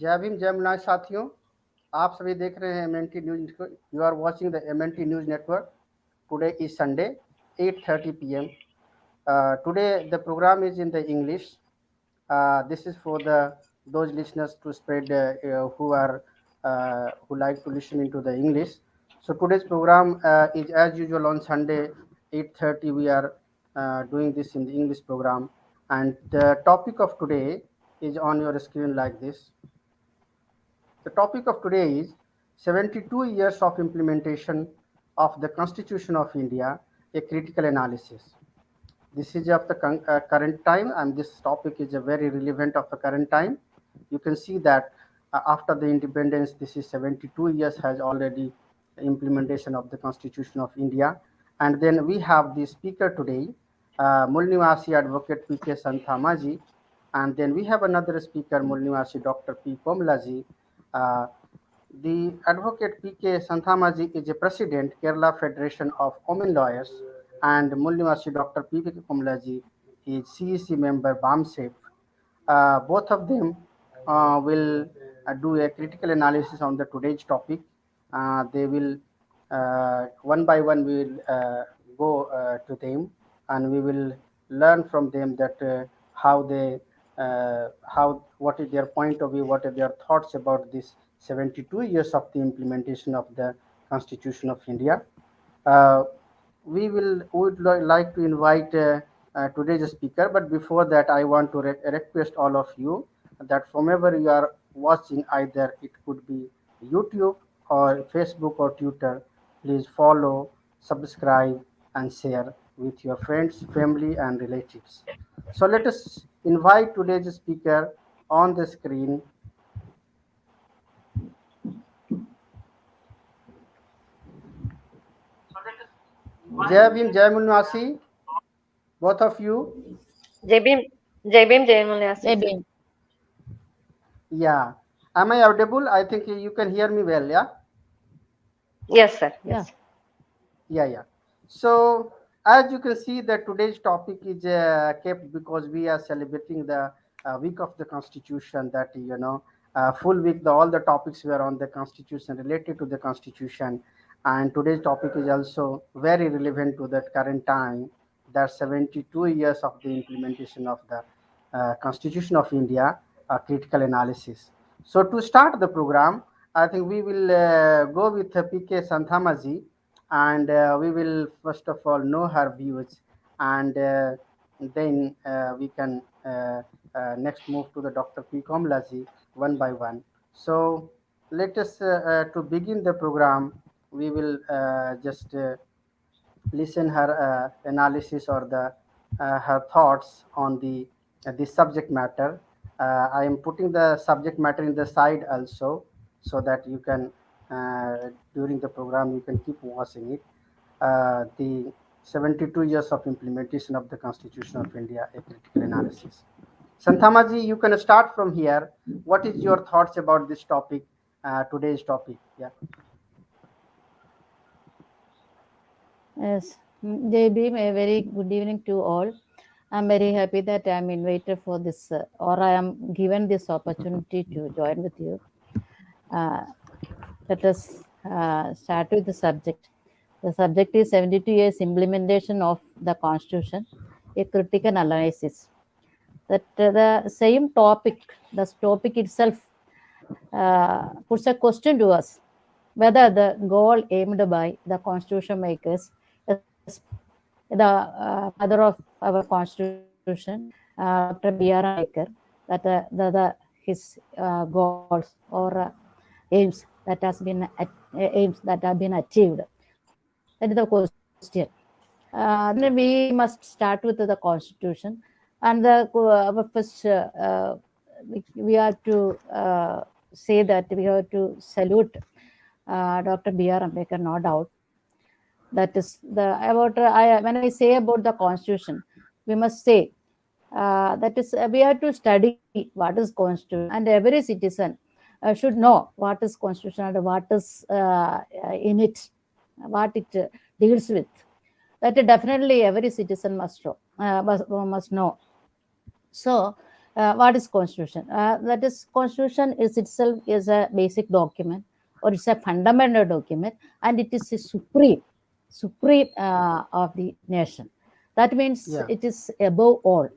जय भीम जय मनाज साथियों, आप सभी देख रहे हैं MNT news. You are watching the MNT news network. Today is Sunday, 8:30 p.m. Today the program is in the English. This is for the those listeners to spread who like to listen into the English. So today's program is as usual on Sunday 8:30. We are doing this in the English program, and the topic of today is on your screen like this. The topic of today is 72 years of implementation of the Constitution of India, a critical analysis. This is of the current time, and this topic is a very relevant of the current time. You can see that after the independence, this is 72 years has already implementation of the Constitution of India. And then we have the speaker today, Mulnivasi Advocate P.K. Santhamaji, and then we have another speaker, Mulnivasi Dr. P. Pomlaji. Uh, the advocate P.K. Santhamaji is a president, Kerala Federation of Women Lawyers, and Mulnivasi Dr. P.K. Pomlaji is CEC member, BAMSEF. Both of them will do a critical analysis on the today's topic. They will one by one we will go to them, and we will learn from them that how they how what is their point of view, what are their thoughts about this 72 years of the implementation of the Constitution of India. Uh, we would like to invite today's speaker, but before that, I want to request all of you that from wherever you are watching, either it could be YouTube or Facebook or Twitter, please follow, subscribe, and share with your friends, family, and relatives. So let us invite today's speaker on the screen. Jai Bhim, Jai Munwasi, both of you. Jai Bhim, Jai Bhim, Jai Mulyasi. Jai Bhim. Yeah. Am I audible? I think you can hear me well, yeah? Yes, sir. Yes. Yeah. So, as you can see, that today's topic is kept because we are celebrating the week of the Constitution. That full week, all the topics were on the Constitution, related to the Constitution, and today's topic is also very relevant to that current time. That 72 years of the implementation of the Constitution of India, critical analysis. So, to start the program, I think we will go with P.K. Santhamaji, and we will first of all know her views, and then we can next move to the Dr. P. Komlaji one by one. So let us to begin the program. We will just listen her analysis or the her thoughts on the subject matter. I am putting the subject matter in the side also, so that you can during the program you can keep watching it. The 72 years of implementation of the Constitution of India, a critical analysis. Santhamaji, you can start from here. What is your thoughts about this topic, today's topic? Yeah. Yes, Jai Bhim, a very good evening to all. I'm very happy that I'm invited for this, or I am given this opportunity to join with you. Uh, Let us start with the subject. The subject is 72 years implementation of the Constitution, a critical analysis. That the same topic, the topic itself puts a question to us whether the goal aimed by the Constitution makers, the father of our Constitution, Dr. B.R. Ambedkar, that his goals or aims that have been achieved. That is the question. Then we must start with the Constitution, and our first we have to say that we have to salute Dr. B.R. Ambedkar, no doubt. That is the about when I say about the Constitution, we must say that is we have to study what is Constitution, and every citizen should know what is Constitution and what is in it, what it deals with. That definitely every citizen must know. So What is constitution? That is, constitution is itself is a basic document, or it's a fundamental document, and it is a supreme of the nation. That means Yeah, it is above all.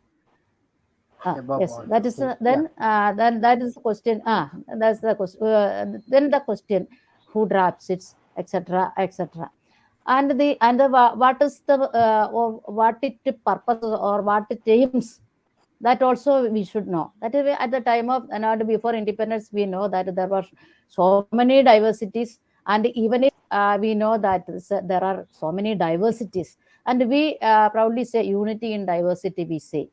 above Yes, all. that is Okay. Yeah, then that is the question. That's the question. Then the question, who drafts it, etc., etc. And what is the or what it purposes or what it aims, that also we should know. That is, at the time of and before independence, we know that there were so many diversities, and even if we know that there are so many diversities, and we proudly say unity in diversity, we say.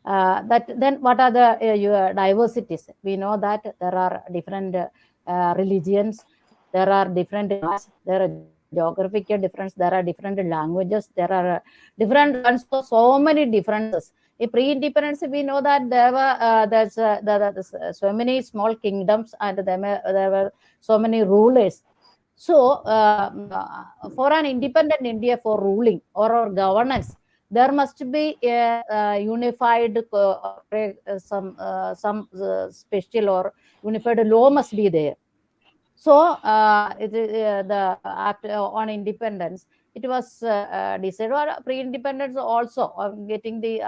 That then what are the your diversities? We know that there are different religions, there are different castes, there are geographical difference, there are different languages, there are different ones, so many differences. In pre-independence, we know that there were so many small kingdoms, and there were so many rulers. So, for an independent India, for ruling or governance, there must be a unified or some special or unified law must be there. So the after on independence, it was decided, or pre-independence also, getting the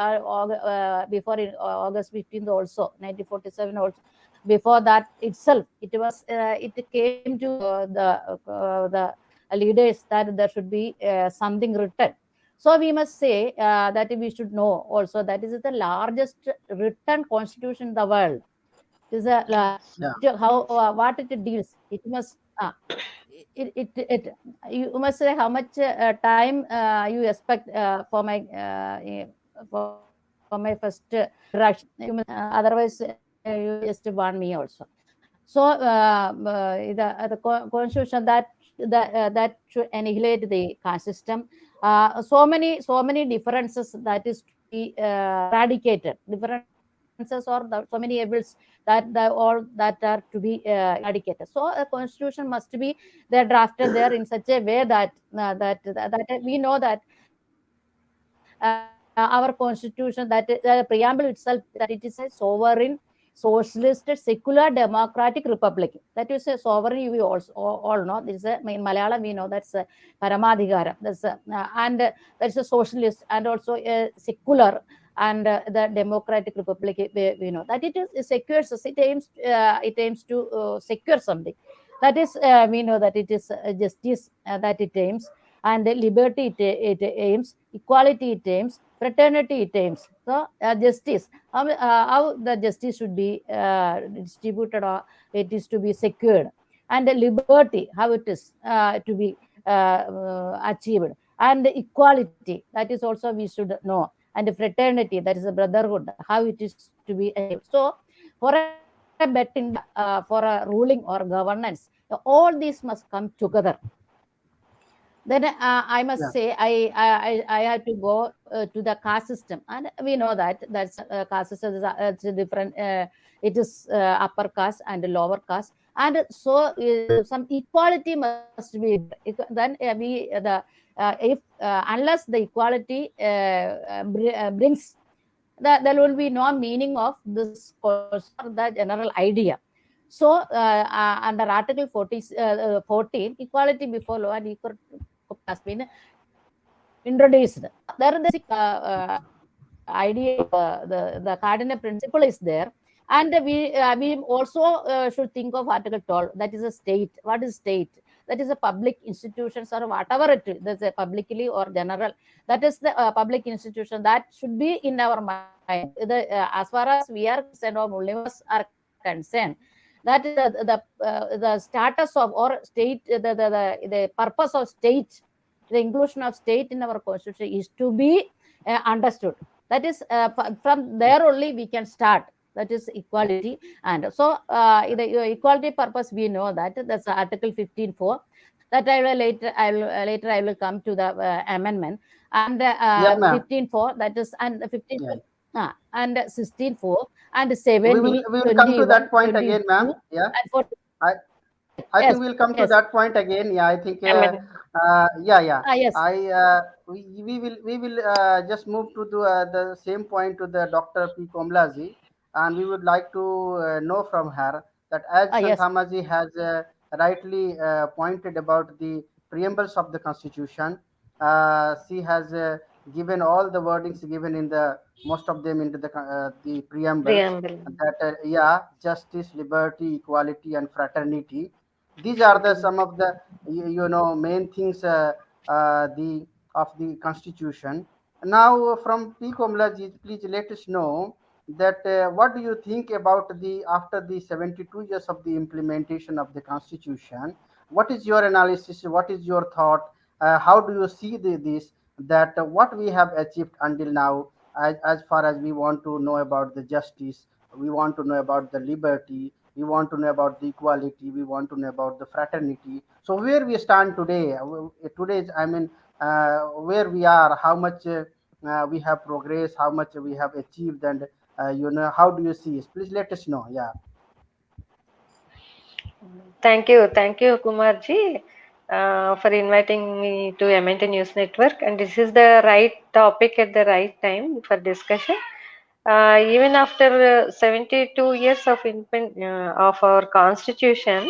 before August 15th also, 1947 also. Before that itself, it came to the leaders that there should be something written. So we must say that we should know also that is the largest written constitution in the world. It is a yeah, how what it deals. It must it you must say how much time you expect for my first interaction. You must, otherwise you just warn me also. So the constitution that should annihilate the caste system. So many differences that is to be eradicated. Differences, or so many evils all that are to be eradicated. So a constitution must be there drafted there in such a way that we know that our constitution, the preamble itself, that it is a sovereign, socialist, secular, democratic republic. That is a sovereign. You all know this is in Malayalam. We know that's Paramadhikaram. And that's a socialist, and also a secular, and the democratic republic. We know that it secures us. It aims to secure something. That is, we know that it is justice that it aims, and liberty it aims, equality it aims, fraternity it aims. So justice, how the justice should be distributed, or it is to be secured, and liberty, how it is to be achieved, and equality, that is also we should know, and fraternity, that is a brotherhood, how it is to be achieved. So for a better India, for a ruling or governance, all these must come together. Then I must yeah, say I had to go to the caste system, and we know that that's caste system is it's a different. It is upper caste and lower caste, and so some equality must be there. Then we if unless the equality brings, there will be no meaning of this concept or the general idea. So, under Article 14, equality before law and equal has been introduced. So, there is the basic idea, the cardinal principle is there. And we also should think of Article 12, that is a state. What is state? That is a public institutions, or whatever it is, that's a publicly or general. That is the public institution that should be in our mind. As far as we are concerned, or Muslims are concerned, that is the status of or state, the purpose of state, the inclusion of state in our constitution is to be understood. That is, from there only we can start. That is equality. And so the equality purpose, we know that that's Article 15.4. That I will come to the amendment. And yeah, ma'am. 15.4, that is, and Yeah, 15.4, and 16.4, and we 70, will come to that 21, point again, 22, ma'am. Yeah, and 40. I I Yes, think we'll come to yes. that point again. Yeah, I think. Amen. Yeah, yeah. Yes. We will just move to the same point to the Dr. P. Komlaji. and we would like to know from her that as Yes. Santamaji has rightly pointed about the preambles of the Constitution, she has given all the wordings given in the most of them into the preambles. Preamble. That yeah, justice, liberty, equality, and fraternity. These are the some Fraternity. of the main things the of the Constitution. Now, from P. Komlaji, please let us know that what do you think about the after the 72 years of the implementation of the Constitution? What is your analysis? What is your thought? How do you see this? That what we have achieved until now, as far as we want to know about the justice, we want to know about the liberty, we want to know about the equality, we want to know about the fraternity. So where we stand today, today's I mean, where we are, how much we have progressed, how much we have achieved, and how do you see it? Please let us know. Yeah. Thank you, Kumarji, for inviting me to MNT News Network. And this is the right topic at the right time for discussion. Even after 72 years of our constitution,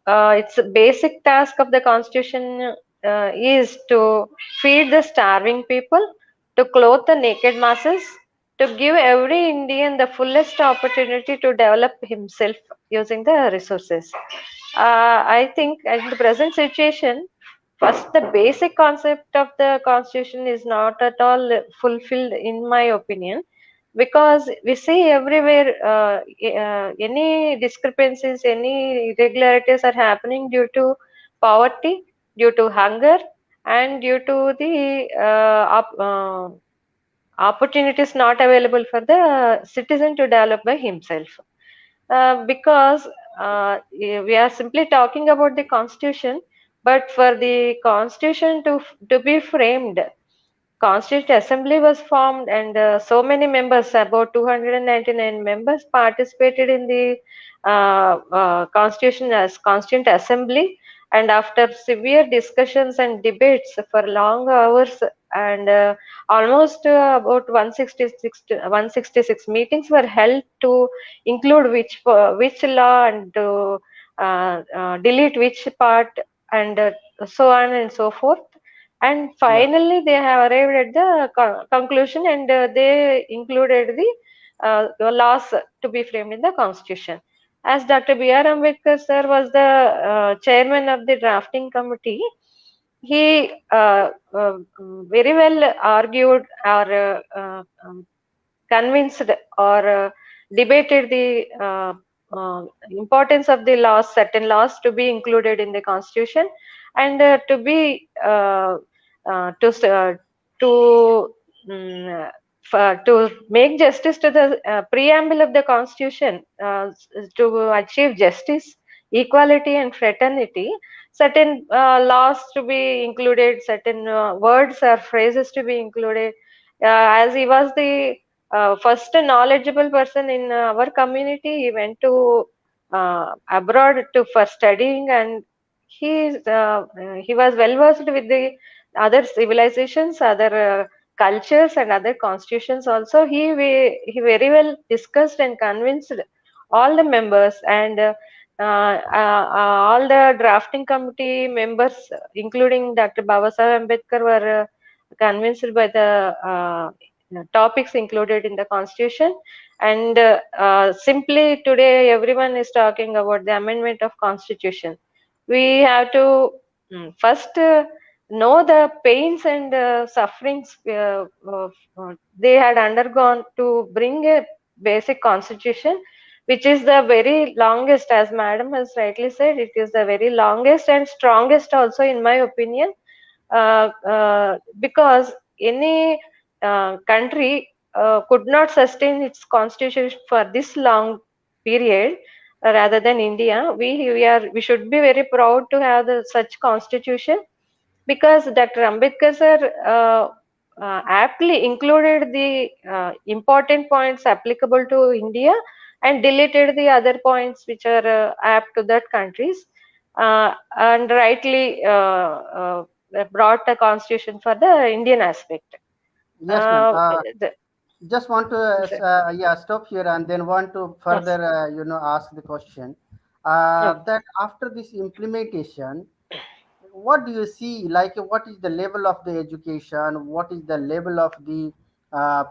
its basic task of the constitution is to feed the starving people, to clothe the naked masses, to give every Indian the fullest opportunity to develop himself using the resources. I think in the present situation, first the basic concept of the constitution is not at all fulfilled, in my opinion, because we see everywhere any discrepancies, any irregularities are happening due to poverty, due to hunger, and due to the opportunities not available for the citizen to develop by himself. Because we are simply talking about the constitution, but for the constitution to be framed, Constituent Assembly was formed, and so many members, about 299 members, participated in the Constitution as Constituent Assembly. And after severe discussions and debates for long hours, and almost about 166 meetings were held to include which law, and to delete which part, and so on and so forth. And Yeah. finally they have arrived at the conclusion, and they included the laws to be framed in the constitution. As Dr. B.R. Ambedkar sir was the chairman of the drafting committee, he very well argued, or convinced, or debated the importance of the laws, certain laws to be included in the constitution, and to be to mm, to make justice to the preamble of the constitution, to achieve justice, equality, and fraternity. Certain laws to be included, certain words or phrases to be included. As he was the first knowledgeable person in our community, he went to abroad for studying, and he was well versed with the other civilizations, other cultures, and other constitutions also. He very well discussed and convinced all the members, and all the drafting committee members, including Dr. Babasaheb Ambedkar, were convinced by the topics included in the constitution. And simply today everyone is talking about the amendment of constitution. We have to first know the pains and sufferings they had undergone to bring a basic constitution, which is the very longest, as madam has rightly said, it is the very longest and strongest also, in my opinion. Because any country could not sustain its constitution for this long period, rather than India. We should be very proud to have such constitution, because Dr. Ambedkar sir aptly included the important points applicable to India, and deleted the other points which are apt to that countries, and rightly brought a constitution for the Indian aspect. Yes, ma'am. Uh, the, just want to Sure. yeah, stop here and then want to Yes. further ask the question Okay. that after this implementation, what do you see, like what is the level of the education, what is the level of the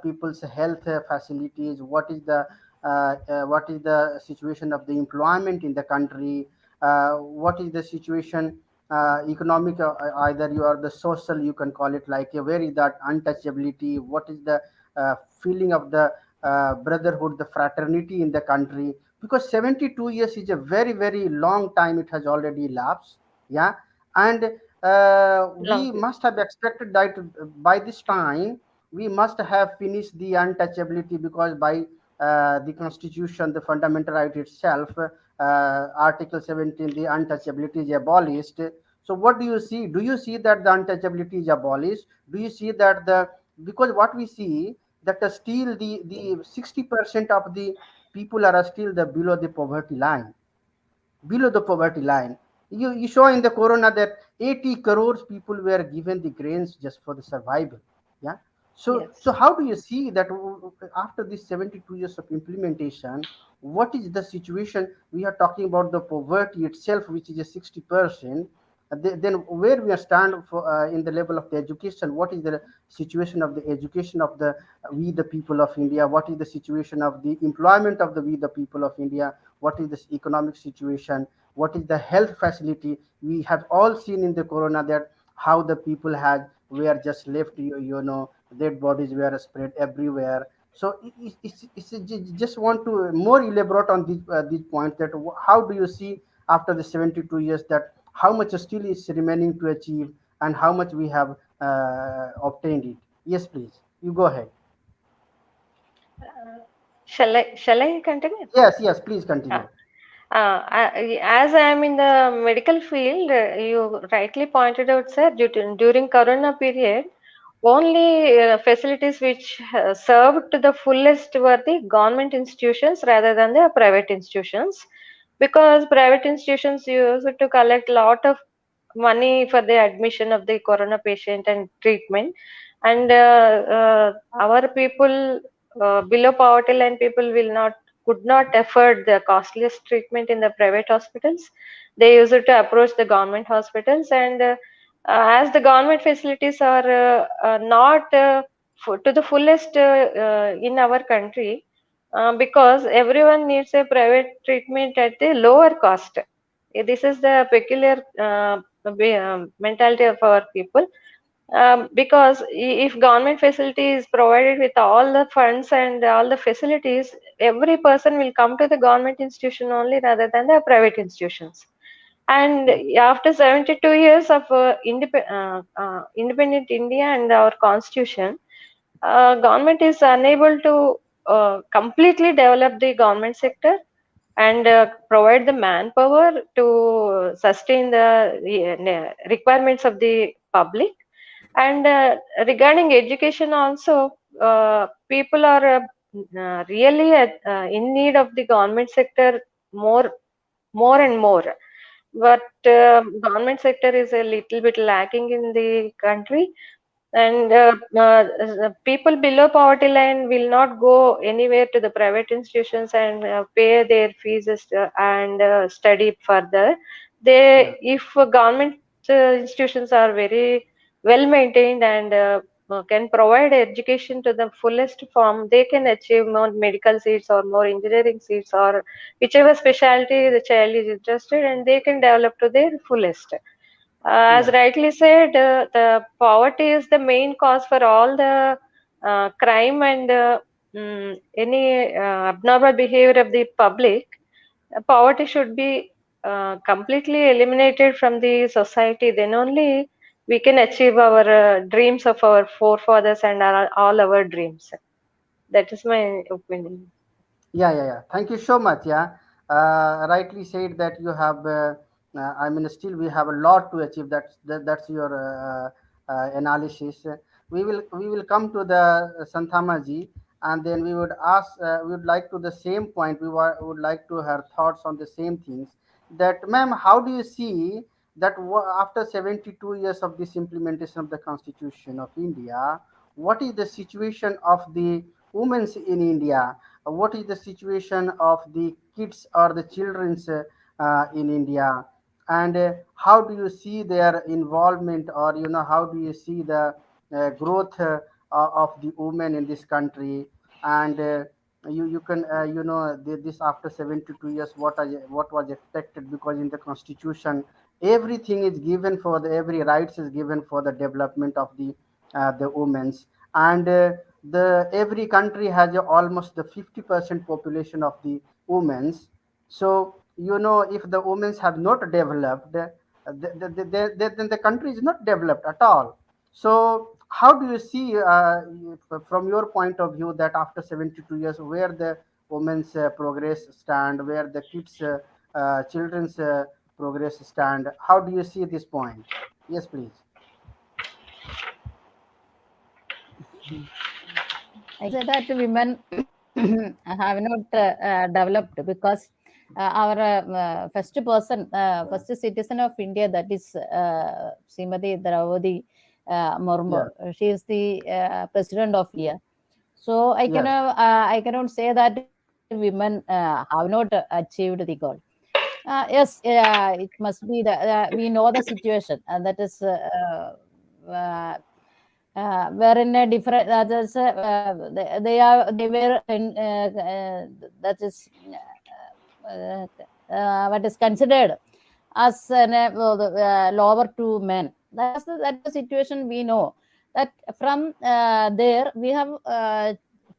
people's health facilities, what is the situation of the employment in the country, what is the situation economic, either you are the social, you can call it, like where is that untouchability, what is the feeling of the brotherhood, the fraternity in the country, because 72 years is a very very long time, it has already elapsed. Yeah. And Long we period. must have expected that by this time we must have finished the untouchability, because by the constitution, the fundamental right itself, article 17, the untouchability is abolished. So what do you see, do you see that the untouchability is abolished, do you see that the, because what we see that still the 60% of the people are still the below the poverty line, below the poverty line. You saw in the corona that 80 crores people were given the grains just for the survival. Yeah. So Yes. how do you see that after this 72 years of implementation, what is the situation? We are talking about the poverty itself, which is a 60%. Then where we are stand for in the level of the education, what is the situation of the education of the we the people of India, what is the situation of the employment of the we the people of India, what is this economic situation, what is the health facility. We have all seen in the corona that how the people had were just left, dead bodies were spread everywhere. So just want to more elaborate on these points, that how do you see after the 72 years, that how much still is remaining to achieve and how much we have obtained it. Yes, please, you go ahead. Shall I continue? Yes, yes, please Uh, continue. as I am in the medical field, you rightly pointed out, sir, during Corona period, only facilities which served to the fullest were the government institutions rather than the private institutions, because private institutions used to collect lot of money for the admission of the corona patient and treatment, and our people below poverty line people will not could not afford the costliest treatment in the private hospitals. They used to approach the government hospitals, and as the government facilities are not to the fullest in our country, because everyone needs a private treatment at the lower cost. This is the peculiar mentality of our people, because if government facility is provided with all the funds and all the facilities, every person will come to the government institution only rather than the private institutions. And Yeah, after 72 years of independent India and our constitution, government is unable to completely develop the government sector and provide the manpower to sustain the requirements of the public. And regarding education also, people are really in need of the government sector more, more and more. But government sector is a little bit lacking in the country, and people below poverty line will not go anywhere to the private institutions and pay their fees and study further. yeah, They, if government institutions are very well maintained and can provide education to the fullest form, they can achieve more medical seats or more engineering seats or whichever specialty the child is interested, and they can develop to their fullest. As yeah, rightly said, the poverty is the main cause for all the crime and any abnormal behavior of the public. Poverty should be completely eliminated from the society. Then only we can achieve our dreams of our forefathers and all our dreams. That is my opinion. yeah. Thank you so much. Yeah, rightly said that you have. I mean, still we have a lot to achieve. That's your analysis. We will come to the Santhamaji, and then we would ask. We would like to the same point. Would like to her thoughts on the same things. That, ma'am, how do you see that after 72 years of this implementation of the Constitution of India, what is the situation of the women in India? What is the situation of the kids or the children's in India? And how do you see their involvement, or how do you see the growth of the women in this country? And you can this after 72 years, what was expected, because in the constitution everything is given for the every rights is given for the development of the women's. And the every country has almost the 50% population of the women's. So if the women's have not developed, then the country is not developed at all. So how do you see, from your point of view, that after 72 years, where the women's progress stand, where the kids children's progress stand? How do you see this point? Yes, please. I can say that women have not developed because our first person, first citizen of India, that is Srimati Draupadi Yeah. Murmu. She is the president of India. So Yes. I cannot say that women have not achieved the goal. Yes, it must be the we know the situation, and that is uh, were in a different. That is, they were in, that is what is considered as lower to men. That was the situation we know. That from there we have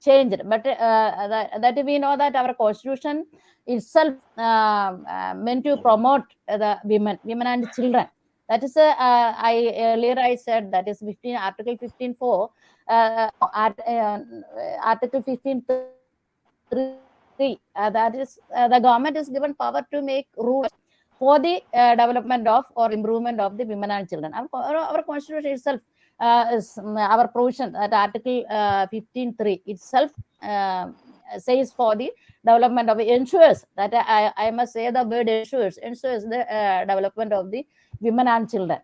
changed, but that we know that our constitution itself meant to promote the women and children. That is, I earlier I said that is 15 Article 15.4, Article 15.3. That is the government is given power to make rules for the development of or improvement of the women and children. Our constitution itself is our provision that Article 15.3 itself says for the development of ensures that I must say the word ensures the development of the women and children.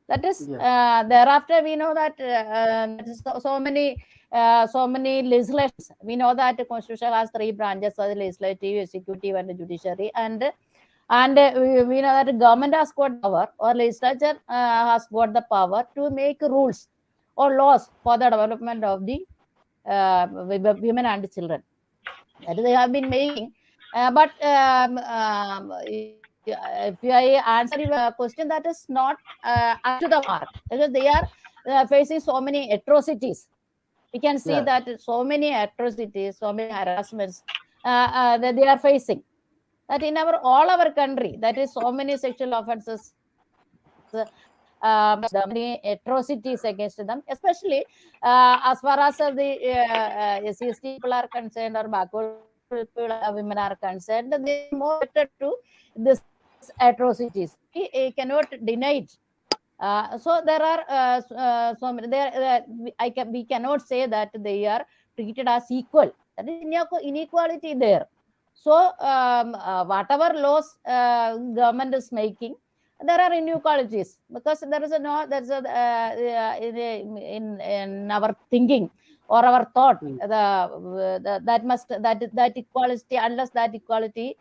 That is, Yes. thereafter we know that that is so many legislations. We know that the constitution has three branches: the legislative, executive, and the judiciary. And we know that the government has got power, or legislature has got the power to make rules or laws for the development of the women and children that they have been making. But if I answer your question, that is not up to the mark, because they are facing so many atrocities. We can see Yes. that so many atrocities, so many harassments that they are facing. That in our all our country, that is so many sexual offences, many atrocities against them, especially as far as SCST people are concerned, or backward people, women are concerned. They are more affected to this atrocities. We cannot deny it. So there are so many there. We cannot say that they are treated as equal. That is inequality there. So whatever laws government is making, there are inequalities, because there is a no there's a in our thinking or our thought, Mm. that must that equality, unless that equality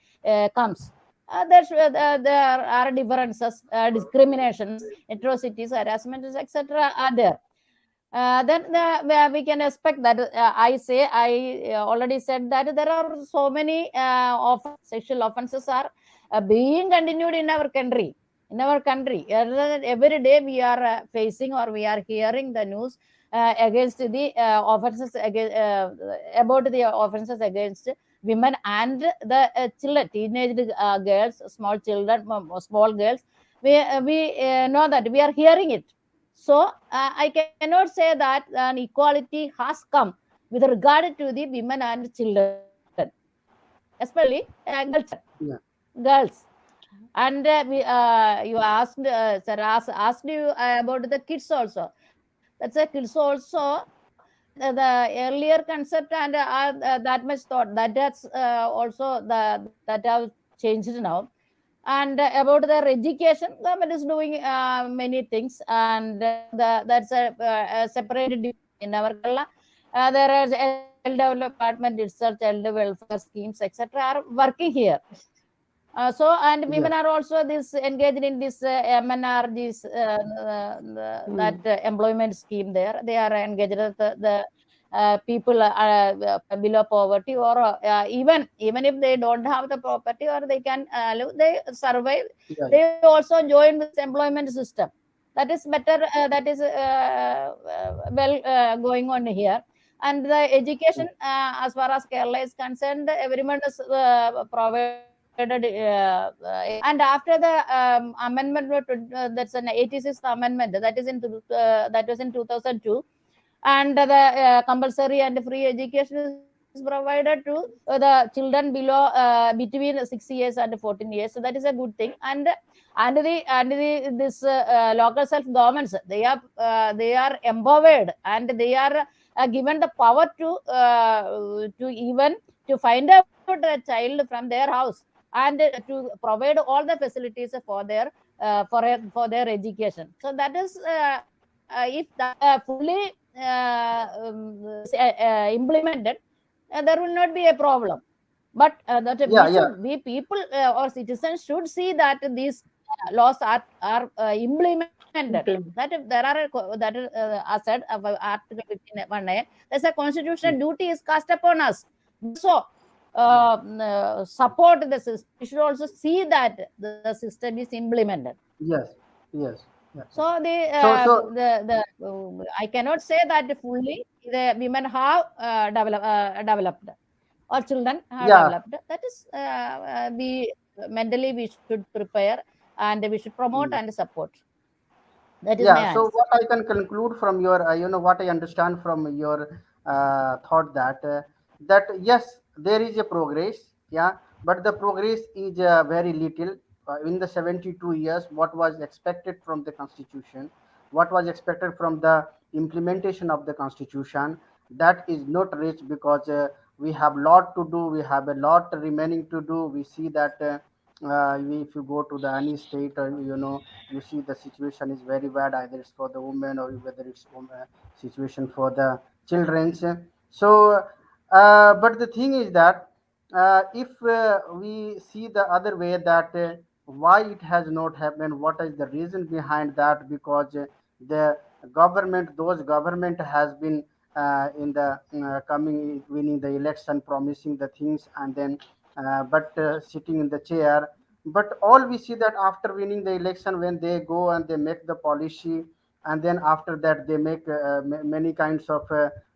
comes, there are differences, discriminations, atrocities, harassments, etc. are there. Then where we can expect that I already said that there are so many sexual offenses are being continued in our country. Every day we are facing, or we are hearing the news against the offenses about the offenses against women and the children, teenage girls, small children, small girls. We know that we are hearing it. So I cannot say that an equality has come with regard to the women and children, especially Yeah. girls. And you asked, sir, asked you about the kids also. That's a kids also. The earlier concept and that much thought, that's also that have changed now. And about their education, government is doing many things, and that's a separated debate in our Kerala. There are child development itself, child welfare schemes, etc., are working here. So, and women Yes. are also this engaged in this MNR, this that Mm. employment scheme. There, they are engaged with the people below poverty, or even if they don't have the property, or they can they survive. Yeah. They also join this employment system. That is better. That is well going on here. And the Yeah. education, as far as Kerala is concerned, everyone is provided and after the amendment, that's an 86th amendment, that was in 2002, and the compulsory and free education is provided to the children below between 6 years and 14 years. So that is a good thing. And this local self governments, they are empowered, and they are given the power to even to find out a child from their house, and to provide all the facilities for their for their education. So that is if that fully implemented, there will not be a problem. But that Yeah. Yeah. we people or citizens should see that these laws are implemented. That if Implement. there are that is as said about Article 15(1)(a), there's a constitutional duty is cast upon us. So support the system. We should also see that the system is implemented. Yes. Yes. Yeah. Yeah. So So I cannot say that fully the women have developed, or children have yeah. developed. That is we mentally we should prepare, and we should promote Mm. and support. That is my Yeah, so answer. what I can conclude from your, what I understand from your thought that yes, there is a progress, yeah, but the progress is very little. In the 72 years, what was expected from the Constitution, what was expected from the implementation of the Constitution, that is not reached because we have lot to do. We have a lot remaining to do. We see that. If you go to the any state, you see the situation is very bad, either it's for the women or whether it's situation for the children. So but the thing is that if we see the other way that why it has not happened, what is the reason behind that, because the government, those government has been in the coming winning the election promising the things, and then but sitting in the chair. But all we see that after winning the election, when they go and they make the policy, and then after that they make many kinds of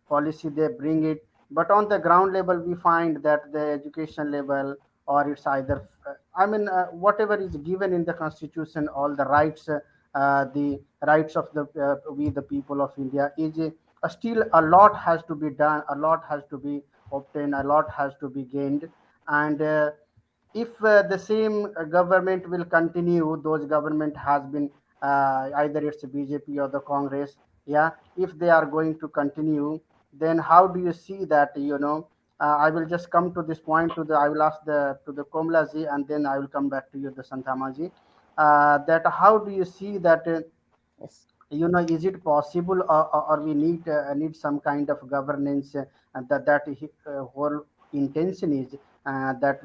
policy, they bring it. But on the ground level, we find that the education level, or it's either whatever is given in the constitution, all the rights of the we the people of India is still a lot has to be done, a lot has to be obtained, a lot has to be gained. And if the same government will continue, those government has been either it's BJP or the Congress, yeah, if they are going to continue, then how do you see that, I will just come to this point to the I will ask the to the Komlaji, and then I will come back to you, the Santamaji. That how do you see that Yes. is it possible, or we need some kind of governance, and that whole intention is that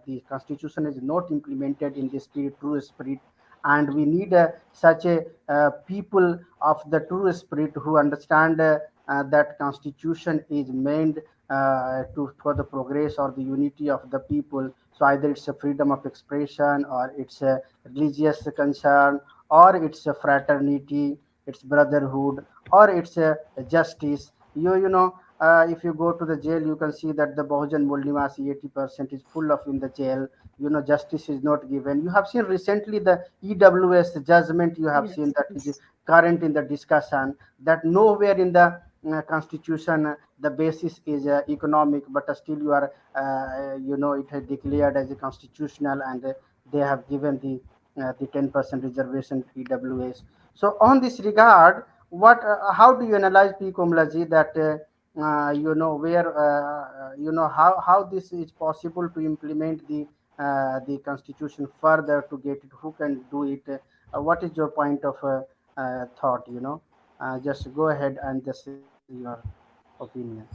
the constitution is not implemented in the spirit, true spirit, and we need such a people of the true spirit who understand that constitution is meant to for the progress or the unity of the people. So either it's a freedom of expression, or it's a religious concern, or it's a fraternity, it's brotherhood, or it's a justice. If you go to the jail, you can see that the Bahujan Mulnivasi 80% is full of in the jail. Justice is not given. You have seen recently the EWS judgment. You have seen Yes. that is Yes. current in the discussion, that nowhere in the constitution the basis is economic, but still you are it has declared as a constitutional, and they have given the 10% reservation EWS. So on this regard, what how do you analyze, P Komlaji, that where how this is possible to implement the constitution further to get it, who can do it, what is your point of thought, just go ahead and just your opinion.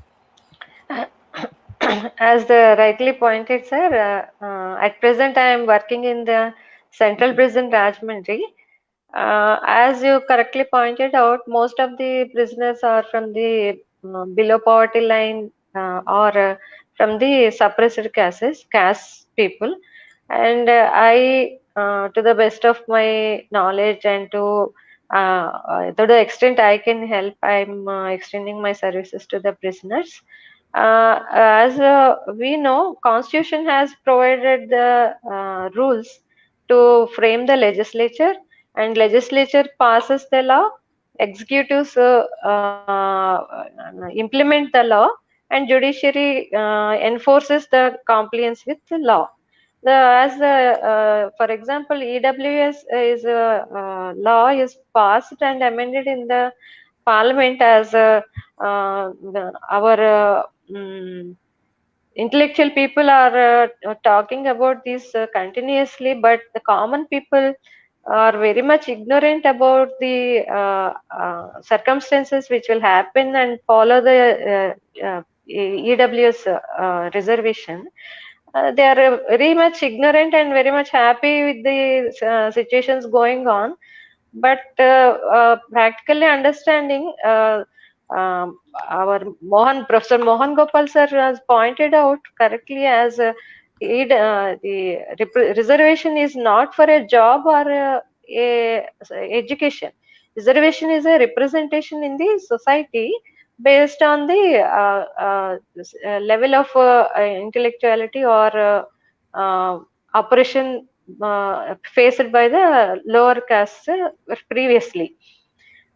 As the rightly pointed, sir, at present I am working in the Central Prison Rajahmundry. As you correctly pointed out, most of the prisoners are from the below poverty line or from the suppressed caste people. And to the best of my knowledge and to the extent I can help, I'm extending my services to the prisoners. As we know, Constitution has provided the rules to frame the legislature, and legislature passes the law, executives implement the law, and judiciary enforces the compliance with the law. For example, EWS is law is passed and amended in the parliament as our intellectual people are talking about this continuously, but the common people are very much ignorant about the circumstances which will happen and follow the EWS reservation. They are very much ignorant and very much happy with the situations going on, but practically understanding, our Professor Mohan Gopal sir has pointed out correctly, as the reservation is not for a job or education. Reservation is a representation in the society based on the level of intellectuality or oppression faced by the lower caste previously.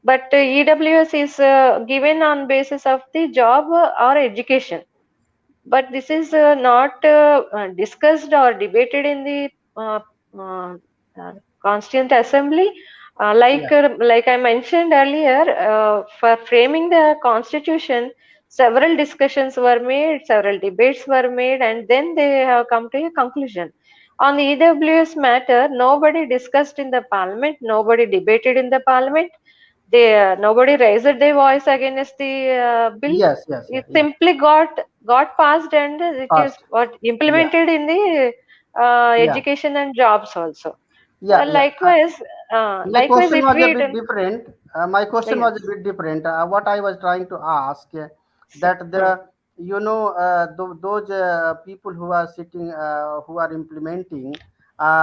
But EWS is given on basis of the job or education. But this is not discussed or debated in the uh, uh, Constituent Assembly. Yeah. Like I mentioned earlier, for framing the Constitution, several discussions were made, several debates were made, and then they have come to a conclusion. On the EWS matter, nobody discussed in the Parliament, nobody debated in the Parliament. Nobody raised their voice against the bill. Yes, yes, yeah, It yeah. simply got passed, and it is Past. what Yeah, implemented in the yeah, education and jobs also. yeah, yeah. My Likewise, question if was a we bit don't, different. My question yes, was a bit different. What I was trying to ask, see, that the, those people who are sitting, who are implementing,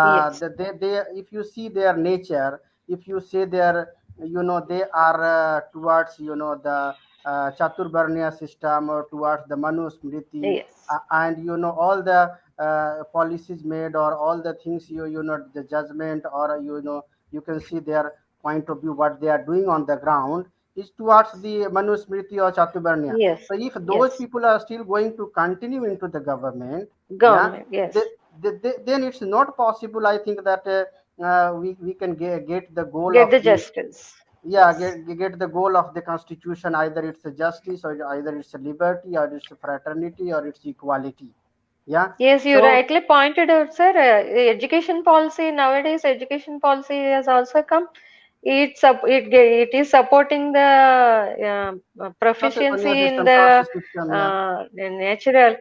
yes, they, if you see their nature, if you say their, they are towards, the Chaturvarnya system, or towards the Manusmriti, yes, and all the policies made, or all the things, the judgment, or you can see their point of view, what they are doing on the ground is towards the Manusmriti or Chaturvarnya. yes, So if those yes, people are still going to continue into the government, yeah, government, yes, then it's not possible, I think, that we can get the goal get of the the, justice, yeah, yes. get the goal of the constitution, either it's a justice, or either it's a liberty, or it's a fraternity, or it's equality. Yeah. Yes, you So rightly pointed out, sir. Education policy nowadays, education policy has also come. It is supporting the Chaturvarnya proficiency in system, caste the system, yeah. natural.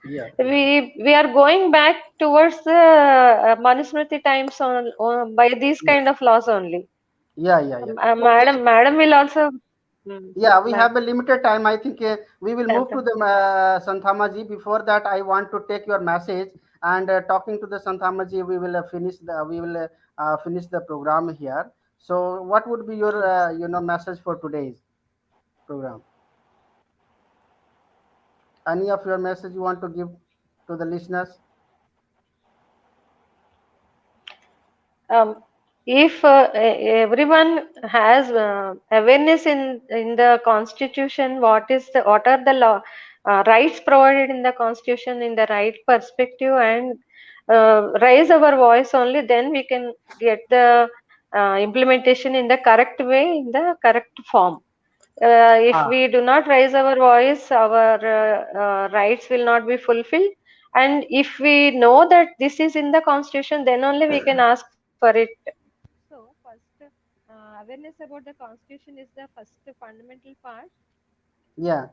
Yeah, yeah, We are going back towards the Manusmriti times by these kind yes, of laws only. yeah, yeah, yeah. Okay. Madam will also. Mm, Yeah, we ma'am, have a limited time. I think we will move to Madam. the Santhamaji. Before that, I want to take your message, and talking to the Santhamaji, we will finish the program here. So, what would be your Yes. message for today's program? Any of your message you want to give to the listeners? um, if everyone has awareness in the constitution, what are the law rights provided in the constitution in the right perspective, and raise our voice only, then we can get the implementation in the correct way, in the correct form. If Ah, we do not raise our voice, our rights will not be fulfilled. And if we know that this is in the constitution, then only we can ask for it. So first, awareness about the constitution is the first fundamental part. Yeah,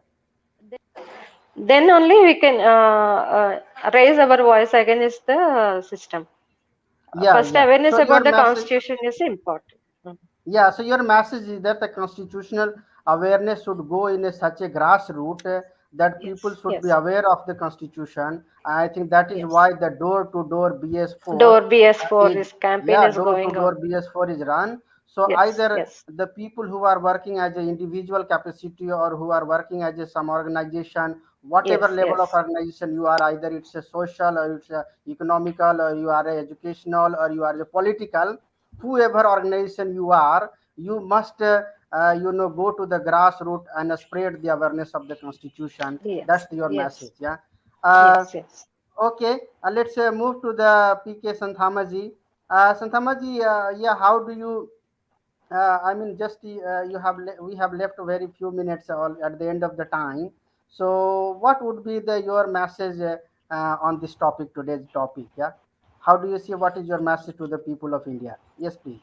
Then only we can raise our voice against the system. yeah, First, yeah. awareness So your about the message, constitution is important. yeah, so your message is that the constitutional awareness should go in such a grassroots that people Yes, should be yes, aware of the constitution. I think that is yes. why the door-to-door BS4 Door BS4 is, is campaign yeah, is going door-to-door on. BS4 is run. So Yes, either yes, the people who are working as an individual capacity or who are working as some organization, whatever yes, level of yes, organization you are, either it's a social or it's a economical or you are a educational or you are a political, whoever organization you are, you must go to the grassroots and spread the awareness of the constitution. yes, That's your yes, message. Yeah. uh, yes, yes. okay, let's move to the PK Santhamaji. Santhamaji, yeah, how do you I mean, just we have left very few minutes all at the end of the time. So, what would be the your message on this topic, today's topic? Yeah, how do you see? What is your message to the people of India? Yes, please.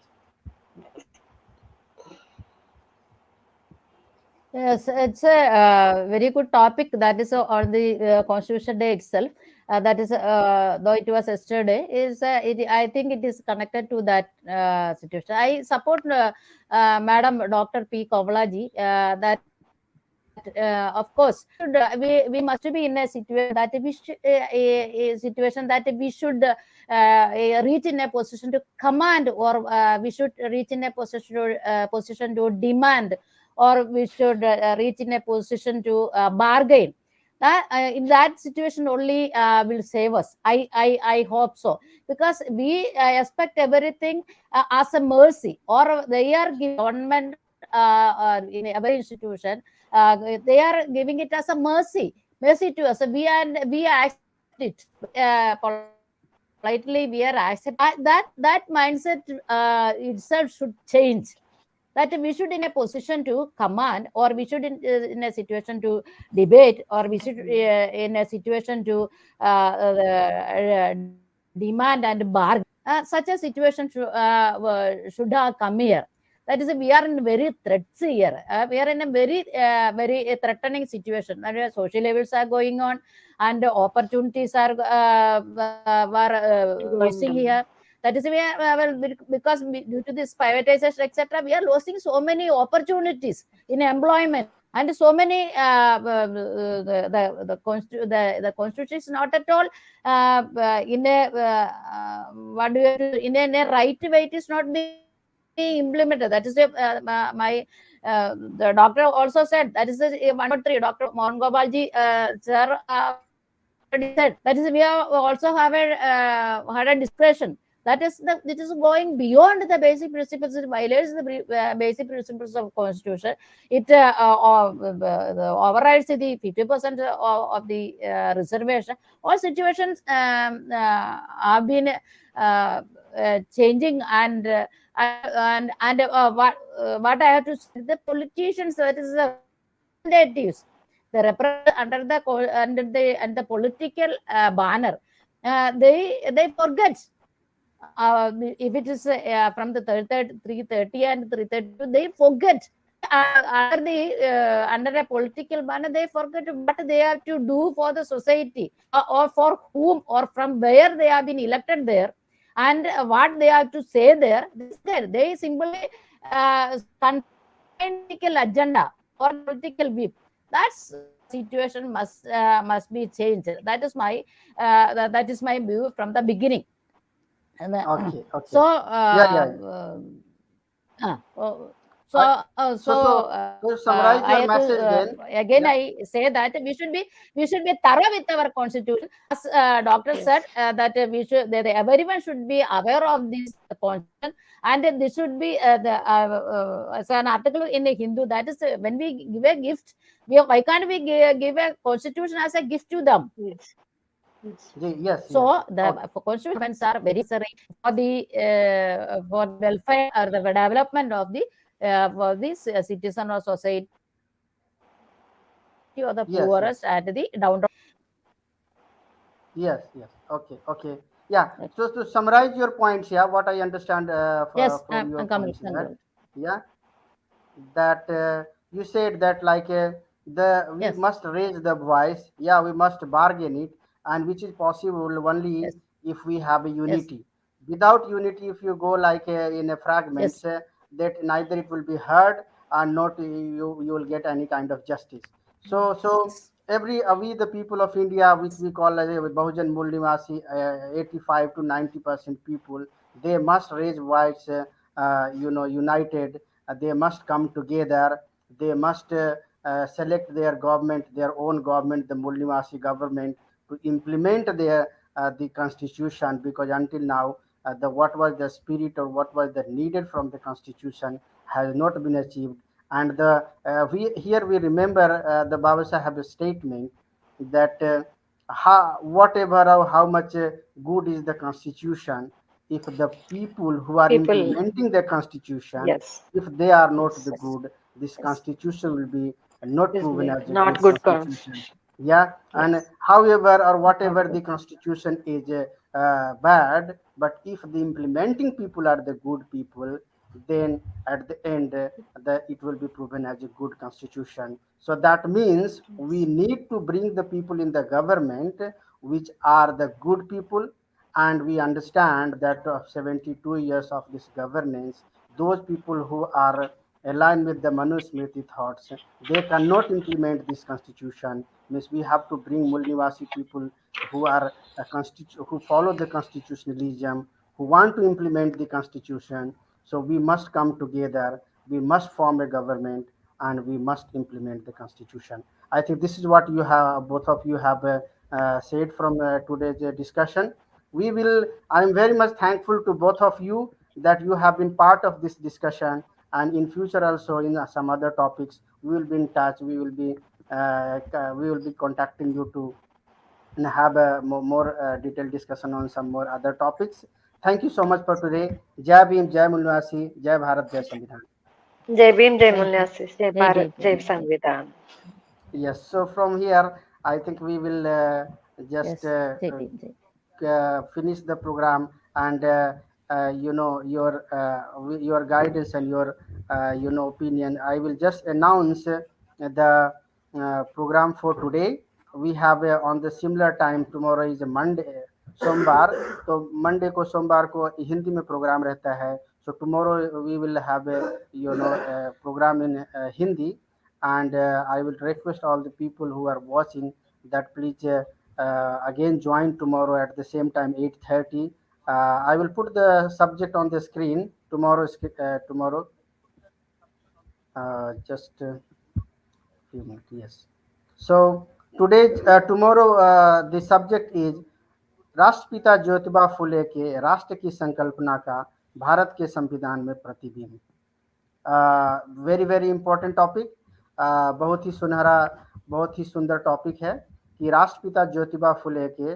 Yes, it's a very good topic that is on the Constitution Day itself. That is, though it was yesterday, I think it is connected to that situation. I support Madam Dr. P. Kavalaji that, of course, we must be in a situation that a situation that we should reach in a position to command, or we should reach in a position to demand, or we should reach in a position to bargain. That in that situation only will save us. I hope so, because we expect everything as a mercy, or they are giving government in every institution. They are giving it as a mercy to us. So we accept it politely. We are accept that mindset itself should change, that we should in a position to command, or we should in a situation to debate, or we should in a situation to demand and bargain. Such a situation should have come here. That is, we are in very threats here. We are in a very threatening situation. And social levels are going on, and opportunities are losing Going here. down. That is, we are because due to this privatization, etc., we are losing so many opportunities in employment, and so many the constitution is not at all in a what do you have to, in a right way, it is not being implemented. That is the doctor also said, that is 103. Dr. Mohan Gopalji sir already said, that is, we have also have had a discussion. It is going beyond the basic principles. It violates the basic principles of constitution. It overrides the 50% of the reservation. All situations have been changing, and what I have to say, the politicians, that is the representatives, the under the political banner, they forget. If it is from the 330 and 332, they forget. Under a political banner, they forget what they have to do for the society, or for whom, or from where they have been elected there, and what they have to say there. They forget. They simply concentrate on the political agenda or the political whip. That's situation must be changed. That is my view from the beginning. And Okay, so okay. Yeah, yeah, yeah. so I, so so to I have summarize to your message then, again I yeah, say that we should be thorough with our constitution, as doctor said, Yes, that everyone should be aware of this constitution. And this should be as an article in a Hindu, that is, when we give a gift, why can't we give a constitution as a gift to them? yes, yes. yes, yes, So yes. the Okay, constitutions are very necessary for the welfare or the development of the for this citizen or society, or the poorest and the downtrodden. yes, yes. Yes, yes. Okay, okay. Yeah. So to summarize your points here, what I understand Yes, from I'm your coming. points here, Yeah, that you said that like the we Yes, must raise the voice. Yeah, we must bargain it, and which is possible only yes, if we have a yes, unity. Without unity, if you go like in a yes, fragments, that neither it will be heard and not you will get any kind of justice. So yes, every we the people of India, which we call as a Bahujan Mul Nivasi, 85 to 90% people, they must raise voice, united. They must come together. They must select their government, their own government, the Mul Nivasi government, to implement their the constitution, because until now the what was the spirit or what was the needed from the constitution has not been achieved. And the we here we remember the Baba Sahib statement that whatever or how much good is the constitution, if the people who are People, implementing the constitution, yes, if they are not yes, the yes, good, this yes, constitution will be not is proven as a not good good constitution. constitution. Yeah, and Yes, however or not whatever good. the constitution is bad, but if the implementing people are the good people, then at the end it will be proven as a good constitution. So that means we yes, need to bring the people in the government which are the good people. And we understand that 72 years of this governance, those people who are aligned with the Manu Smriti thoughts, they cannot implement this constitution. Means we have to bring Mulnivasi people who are who follow the constitutionalism, who want to implement the constitution. So we must come together. We must form a government, and we must implement the constitution. I think this is what you have, both of you have said from today's discussion. We will. I am very much thankful to both of you that you have been part of this discussion, and in future also in some other topics we will be in touch. We will be contacting you to and have a more detailed discussion on some more other topics. Thank you so much for today. Jai Bhim, Jai Mulwasi, Jai Bharat, Jai Samvidhan. Jai Bhim, Jai thank you. Mulyasis, Jai Jai Bharat, Bhim, Jai Jai Bhim, Jai. Samvidhan. Yes, so from here, I think we will just Yes, Jai Bhim, Jai. finish the program, and your guidance and your opinion. I will just announce the program for today. We have on the similar time, tomorrow is a Monday, सोमवार, तो Monday को सोमवार को हिंदी में programme रहता है. So tomorrow we will have a program in Hindi, and I will request all the people who are watching that please again join tomorrow at the same time 8:30. I will put the subject on the screen tomorrow. Tomorrow, just few minutes. Yes. So today, tomorrow, the subject is राष्ट्रपिता ज्योतिबा फुले के राष्ट्र की संकल्पना का भारत के संविधान में प्रतिबिंब. Very very important topic. बहुत ही सुनहरा, बहुत ही सुंदर टॉपिक है कि राष्ट्रपिता ज्योतिबा फुले के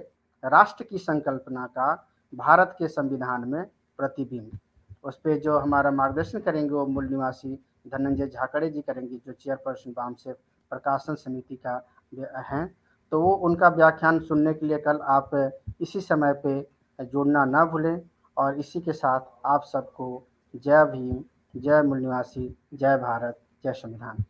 राष्ट्र की संकल्पना का भारत के संविधान में प्रतिबिंब. उस पे जो हमारा मार्गदर्शन करेंगे वो मूल निवासी धनंजय झाकड़े जी करेंगे, जो चेयरपर्सन बाम से प्रकाशन समिति का हैं. तो वो उनका व्याख्यान सुनने के लिए कल आप इसी समय पे जुड़ना ना भूलें. और इसी के साथ आप सबको जय भीम, जय मूल निवासी, जय भारत, जय संविधान.